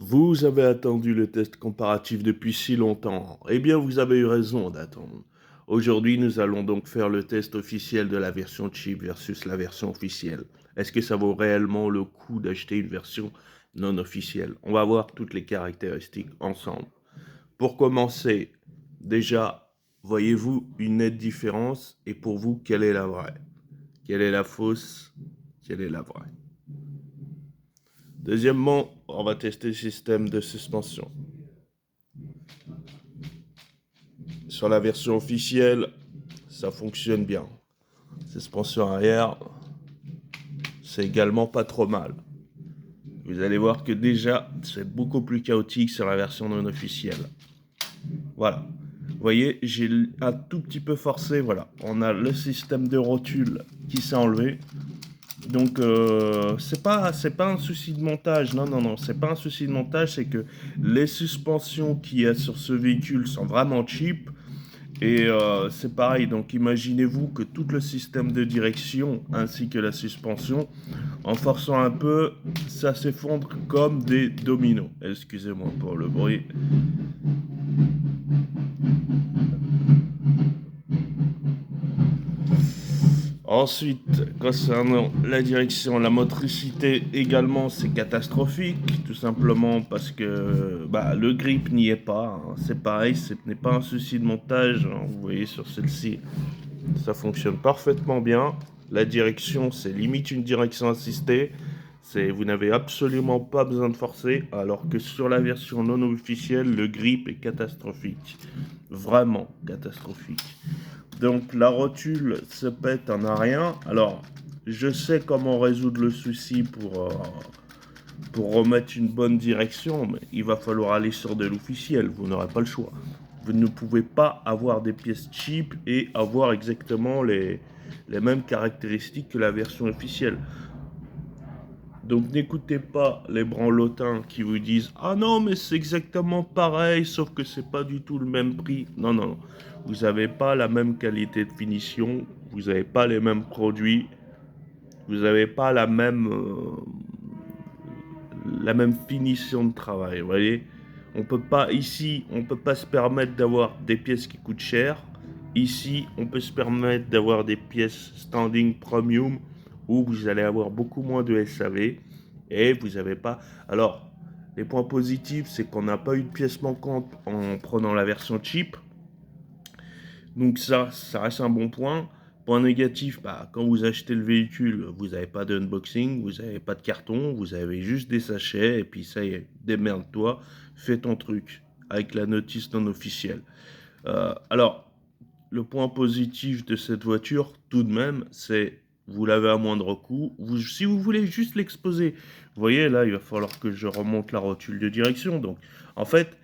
Vous avez attendu le test comparatif depuis si longtemps. Eh bien, vous avez eu raison d'attendre. Aujourd'hui, nous allons donc faire le test officiel de la version cheap versus la version officielle. Est-ce que ça vaut réellement le coup d'acheter une version non officielle? On va voir toutes les caractéristiques ensemble. Pour commencer, déjà, voyez-vous une nette différence? Et pour vous, quelle est la vraie? Quelle est la fausse? Quelle est la vraie? Deuxièmement, on va tester le système de suspension. Sur la version officielle, ça fonctionne bien. Suspension arrière, c'est également pas trop mal. Vous allez voir que déjà, c'est beaucoup plus chaotique sur la version non officielle. Voilà. Vous voyez, j'ai un tout petit peu forcé, voilà. On a le système de rotule qui s'est enlevé. Donc, c'est pas un souci de montage. Non, non, non, c'est pas un souci de montage. C'est que les suspensions qu'il y a sur ce véhicule sont vraiment cheap. Et c'est pareil, donc imaginez-vous que tout le système de direction ainsi que la suspension, en forçant un peu, ça s'effondre comme des dominos. Excusez-moi pour le bruit. Ensuite, concernant la direction, la motricité également, c'est catastrophique, tout simplement parce que bah, le grip n'y est pas. Hein. C'est pareil, ce n'est pas un souci de montage. Hein. Vous voyez sur celle-ci, ça fonctionne parfaitement bien. La direction, c'est limite une direction assistée. Vous n'avez absolument pas besoin de forcer, alors que sur la version non officielle, le grip est catastrophique. Vraiment catastrophique. Donc la rotule se pète en a rien. Alors, je sais comment résoudre le souci pour remettre une bonne direction, mais il va falloir aller sur de l'officiel. Vous n'aurez pas le choix. Vous ne pouvez pas avoir des pièces cheap et avoir exactement les mêmes caractéristiques que la version officielle. Donc n'écoutez pas les branlotins qui vous disent ah non mais c'est exactement pareil sauf que c'est pas du tout le même prix. Non non, non. Vous n'avez pas la même qualité de finition, vous n'avez pas les mêmes produits, vous n'avez pas la même finition de travail. Vous voyez, on peut pas ici, on peut pas se permettre d'avoir des pièces qui coûtent cher. Ici, on peut se permettre d'avoir des pièces standing premium où vous allez avoir beaucoup moins de SAV et vous n'avez pas. Alors, les points positifs, c'est qu'on n'a pas eu de pièces manquantes en prenant la version cheap. Donc ça reste un bon point. Point négatif, bah, quand vous achetez le véhicule, vous n'avez pas d'unboxing, vous n'avez pas de carton, vous avez juste des sachets, et puis ça y est, démerde-toi, fais ton truc, avec la notice non officielle. Alors, le point positif de cette voiture, tout de même, c'est vous l'avez à moindre coût. Si vous voulez juste l'exposer, vous voyez, là, il va falloir que je remonte la rotule de direction. Donc, en fait,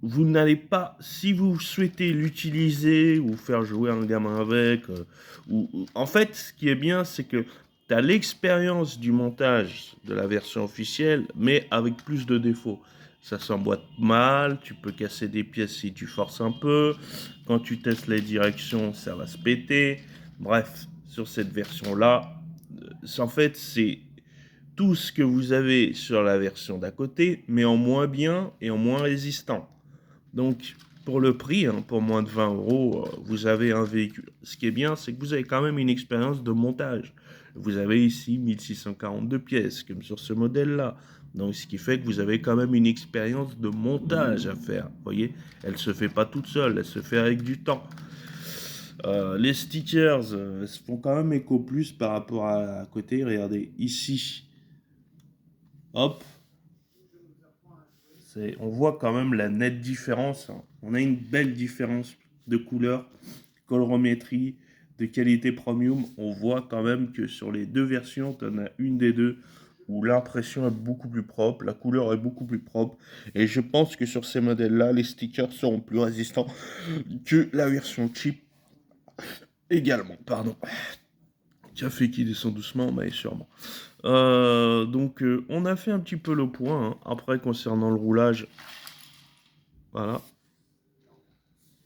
vous n'allez pas, si vous souhaitez l'utiliser ou faire jouer un gamin avec, en fait, ce qui est bien, c'est que tu as l'expérience du montage de la version officielle, mais avec plus de défauts. Ça s'emboîte mal, tu peux casser des pièces si tu forces un peu. Quand tu testes les directions, ça va se péter. Bref, sur cette version-là, en fait, c'est tout ce que vous avez sur la version d'à côté, mais en moins bien et en moins résistant. Donc, pour le prix, hein, pour moins de 20 euros, vous avez un véhicule. Ce qui est bien, c'est que vous avez quand même une expérience de montage. Vous avez ici 1642 pièces, comme sur ce modèle-là. Donc, ce qui fait que vous avez quand même une expérience de montage à faire. Vous voyez, elle se fait pas toute seule, elle se fait avec du temps. Les stickers se font quand même éco plus par rapport à côté. Regardez, ici, hop, on voit quand même la nette différence. Hein. On a une belle différence de couleur, colorimétrie, de qualité premium. On voit quand même que sur les deux versions, tu en as une des deux où l'impression est beaucoup plus propre, la couleur est beaucoup plus propre. Et je pense que sur ces modèles-là, les stickers seront plus résistants que la version cheap également. Pardon. Café qui descend doucement, mais sûrement. Donc, on a fait un petit peu le point. Hein. Après, concernant le roulage, voilà.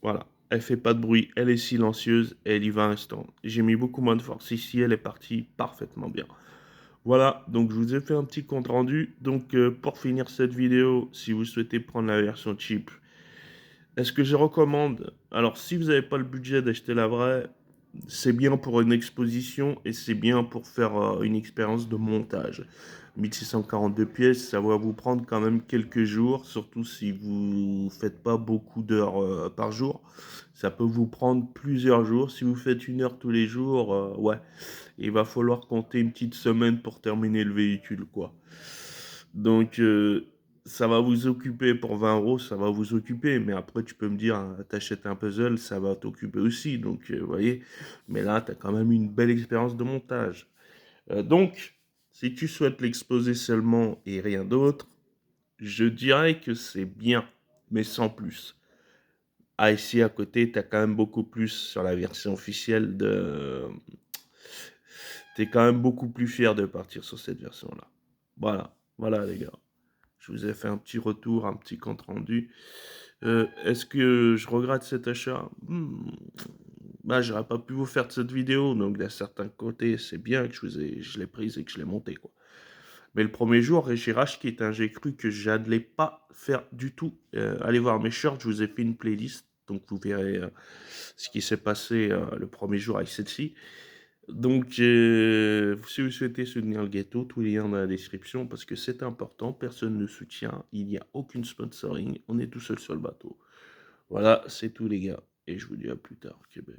Voilà. Elle fait pas de bruit, elle est silencieuse et elle y va instant. J'ai mis beaucoup moins de force ici, elle est partie parfaitement bien. Voilà, donc je vous ai fait un petit compte rendu. Donc pour finir cette vidéo, si vous souhaitez prendre la version cheap, est-ce que je recommande? Alors si vous n'avez pas le budget d'acheter la vraie, c'est bien pour une exposition et c'est bien pour faire une expérience de montage. 1642 pièces, ça va vous prendre quand même quelques jours, surtout si vous faites pas beaucoup d'heures par jour. Ça peut vous prendre plusieurs jours. Si vous faites une heure tous les jours, ouais, il va falloir compter une petite semaine pour terminer le véhicule, quoi. Donc, ça va vous occuper pour 20 euros, ça va vous occuper. Mais après, tu peux me dire, hein, t'achètes un puzzle, ça va t'occuper aussi. Donc, vous voyez. Mais là, tu as quand même une belle expérience de montage. Donc, si tu souhaites l'exposer seulement et rien d'autre, je dirais que c'est bien, mais sans plus. Ah, ici à côté, tu as quand même beaucoup plus sur la version officielle de. T'es quand même beaucoup plus fier de partir sur cette version-là. Voilà, voilà les gars. Je vous ai fait un petit retour, un petit compte rendu. Est-ce que je regrette cet achat? Bah, j'aurais pas pu vous faire cette vidéo, donc d'un certain côté, c'est bien que je l'ai prise et que je l'ai montée, quoi. Mais le premier jour, j'ai racheté, hein, j'ai cru que j'allais pas faire du tout. Allez voir mes shorts, je vous ai fait une playlist, donc vous verrez ce qui s'est passé le premier jour avec celle-ci. Donc, si vous souhaitez soutenir le ghetto, tous les liens dans la description parce que c'est important. Personne ne soutient. Il n'y a aucune sponsoring. On est tout seul sur le bateau. Voilà, c'est tout, les gars. Et je vous dis à plus tard. Québec.